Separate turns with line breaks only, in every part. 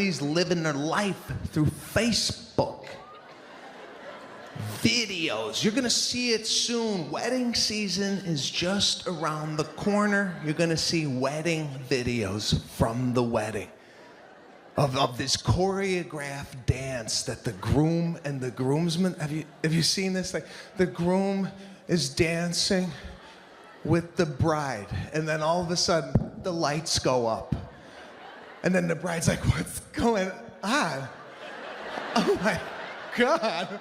Everybody's living their life through Facebook. Videos. You're going to see it soon. Wedding season is just around the corner. You're going to see wedding videos from the wedding. Of this choreographed dance that the groom and the groomsmen, have you seen this? Like, the groom is dancing with the bride, and then all of a sudden the lights go up, and then the bride's like, what's going on? Oh my God.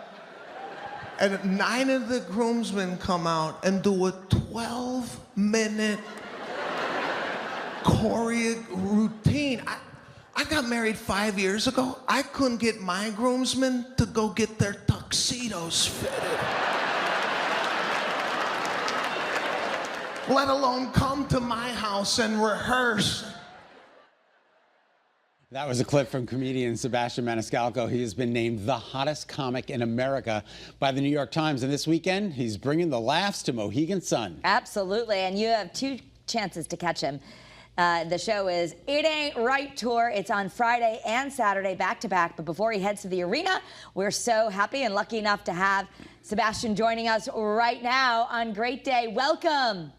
And 9 of the groomsmen come out and do a 12-minute choreo routine. I got married 5 years ago. I couldn't get my groomsmen to go get their tuxedos fitted. Let alone come to my house and rehearse.
That was a clip from comedian Sebastian Maniscalco. He has been named the hottest comic in America by the New York Times. And this weekend, he's bringing the laughs to Mohegan Sun.
Absolutely. And you have 2 chances to catch him. The show is It Ain't Right Tour. It's on Friday and Saturday back-to-back. But before he heads to the arena, we're so happy and lucky enough to have Sebastian joining us right now on Great Day. Welcome.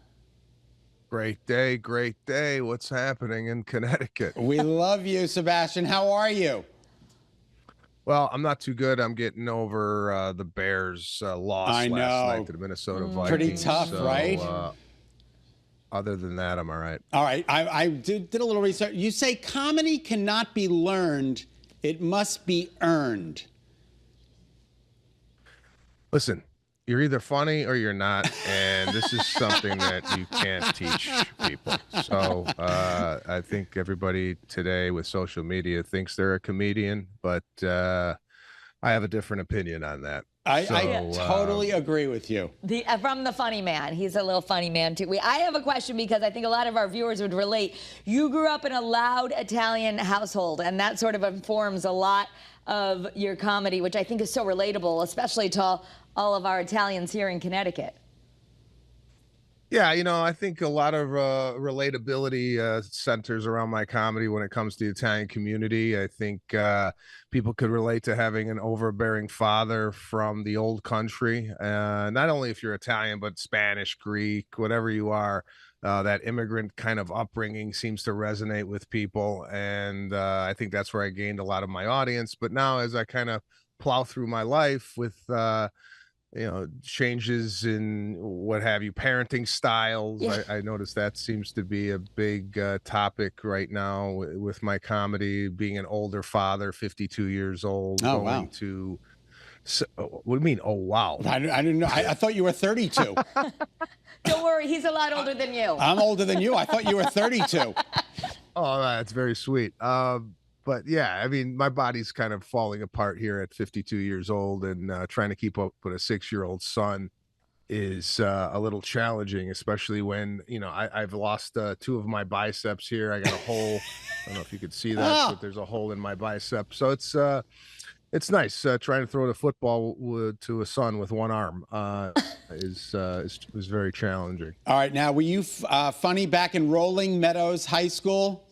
Great day, great day. What's happening in Connecticut?
We love you, Sebastian. How are you?
Well, I'm not too good. I'm getting over the Bears loss last night to the Minnesota Vikings.
Pretty tough, right?
Other than that, I'm all right.
All right. I did a little research. You say comedy cannot be learned. It must be earned.
Listen, you're either funny or you're not, and this is something that you can't teach people. So I think everybody today with social media thinks they're a comedian, but I have a different opinion on that.
I totally agree with you.
From the funny man. He's a little funny man, too. I have a question because I think a lot of our viewers would relate. You grew up in a loud Italian household, and that sort of informs a lot of your comedy, which I think is so relatable, especially to all of our Italians here in Connecticut.
Yeah, you know, I think a lot of relatability centers around my comedy when it comes to the Italian community. I think people could relate to having an overbearing father from the old country. Not only if you're Italian, but Spanish, Greek, whatever you are, that immigrant kind of upbringing seems to resonate with people. And I think that's where I gained a lot of my audience. But now as I kind of plow through my life with you know, changes in what have you, parenting styles. Yeah. I noticed that seems to be a big topic right now with my comedy, being an older father, 52 years old.
Oh, wow.
So, what do you mean, oh, wow?
I didn't know. I thought you were 32.
Don't worry, he's a lot older than you.
I'm older than you. I thought you were 32.
Oh, that's very sweet. But yeah, I mean, my body's kind of falling apart here at 52 years old, and trying to keep up with a 6-year-old son is a little challenging, especially when, you know, I've lost 2 of my biceps here. I got a hole. I don't know if you could see that, but there's a hole in my bicep. So it's nice trying to throw the football to a son with one arm. is very challenging.
All right, now were you funny back in Rolling Meadows High School?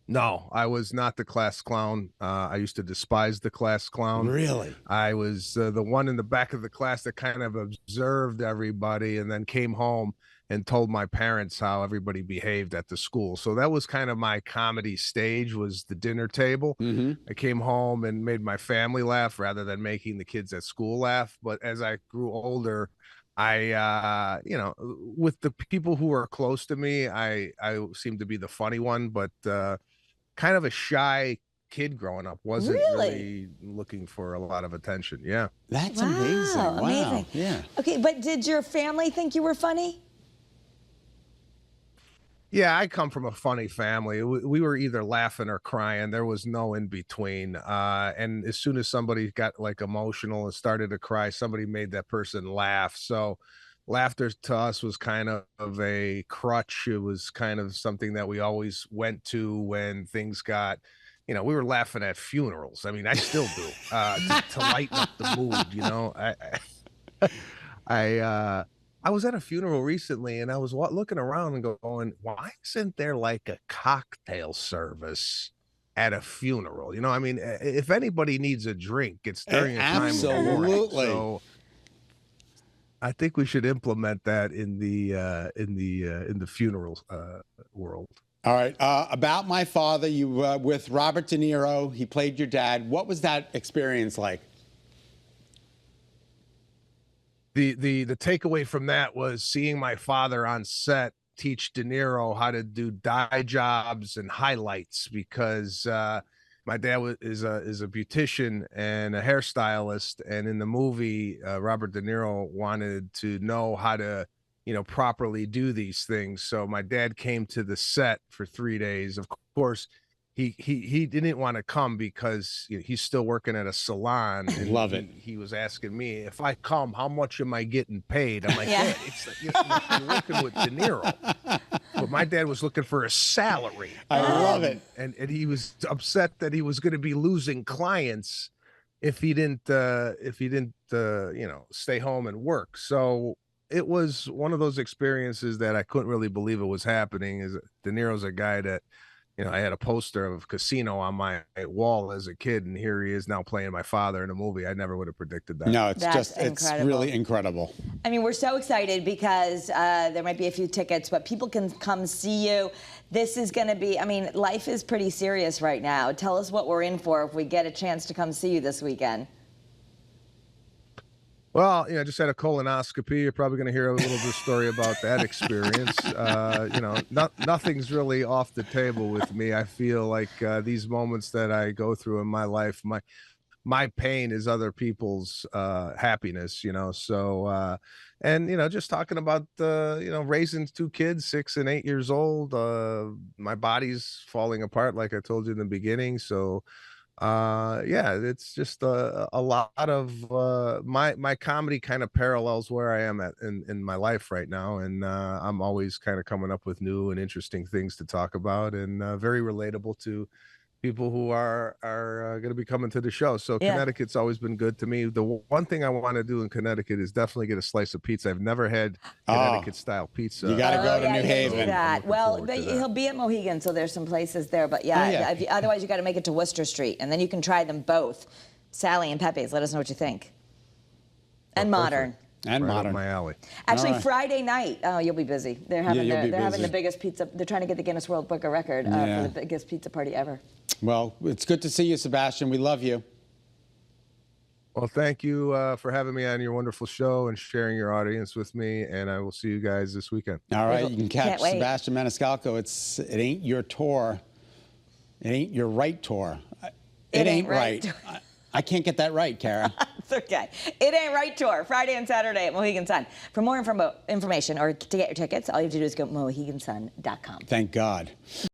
No, I was not the class clown. I used to despise the class clown.
Really?
I was the one in the back of the class that kind of observed everybody and then came home and told my parents how everybody behaved at the school. So that was kind of my comedy stage, was the dinner table.
Mm-hmm.
I came home and made my family laugh rather than making the kids at school laugh. But as I grew older, I you know, with the people who are close to me, I seemed to be the funny one, but kind of a shy kid growing up, wasn't really looking for a lot of attention. Yeah.
That's amazing. Wow.
Amazing.
Yeah.
Okay, but did your family think you were funny?
Yeah, I come from a funny family. We were either laughing or crying. There was no in between. And as soon as somebody got like emotional and started to cry, somebody made that person laugh. So laughter to us was kind of a crutch. It was kind of something that we always went to when things got, you know, we were laughing at funerals. I mean, I still do, to lighten up the mood, you know. I was at a funeral recently, and I was looking around and going, "Why isn't there like a cocktail service at a funeral?" You know, I mean, if anybody needs a drink, it's during a time of mourning.
Absolutely.
So I think we should implement that in the funeral world.
All right. About my father, you with Robert De Niro. He played your dad. What was that experience like?
The takeaway from that was seeing my father on set teach De Niro how to do dye jobs and highlights, because my dad is a beautician and a hairstylist, and in the movie Robert De Niro wanted to know how to, you know, properly do these things. So my dad came to the set for 3 days. Of course, he didn't want to come because, you know, he's still working at a salon. And
Love it.
He was asking me, if I come, how much am I getting paid? I'm like,
Yeah.
"Dad, it's like, you're working with De Niro." But my dad was looking for a salary.
I love it.
And he was upset that he was going to be losing clients if he didn't you know, stay home and work. So it was one of those experiences that I couldn't really believe it was happening. Is De Niro's a guy that, you know, I had a poster of Casino on my wall as a kid, and here he is now playing my father in a movie. I never would have predicted that.
No, it's
That's
it's
incredible.
really incredible.
I mean, we're so excited because there might be a few tickets, but people can come see you. This is going to be, I mean, life is pretty serious right now. Tell us what we're in for if we get a chance to come see you this weekend.
Well, you know, I just had a colonoscopy. You're probably going to hear a little bit of story about that experience. You know, nothing's really off the table with me. I feel like these moments that I go through in my life, my pain is other people's happiness, you know. So and, you know, just talking about you know, raising 2 kids, 6 and 8 years old, my body's falling apart, like I told you in the beginning. So yeah, it's just a lot of my comedy kind of parallels where I am at in my life right now, and I'm always kind of coming up with new and interesting things to talk about, and very relatable to people who are going to be coming to the show. So
Yeah.
Connecticut's always been good to me. The one thing I want to do in Connecticut is definitely get a slice of pizza. I've never had Connecticut style pizza.
You gotta go to New
you gotta do
Haven.
that.
looking
Well,
forward to that.
he'll be at Mohegan, so there's some places there. But yeah,
Oh, yeah.
otherwise you got to make it to Worcester Street, and then you can try them both. Sally and Pepe's. Let us know what you think. And Modern.
And
Right up
modern.
my alley.
Actually,
All right.
Friday night. Oh, you'll be busy. They're having
you'll be
they're having
busy.
the biggest pizza. They're trying to get the Guinness World Book of Record
Yeah.
for the biggest pizza party ever.
Well, it's good to see you, Sebastian. We love you.
Well, thank you for having me on your wonderful show and sharing your audience with me. And I will see you guys this weekend.
All right, you can catch
Can't wait.
Sebastian Maniscalco. It ain't your tour. It ain't your right tour. It ain't right. I can't get that right, Kara.
It's okay. It Ain't Right Tour, Friday and Saturday at Mohegan Sun. For more information or to get your tickets, all you have to do is go to mohegansun.com.
Thank God.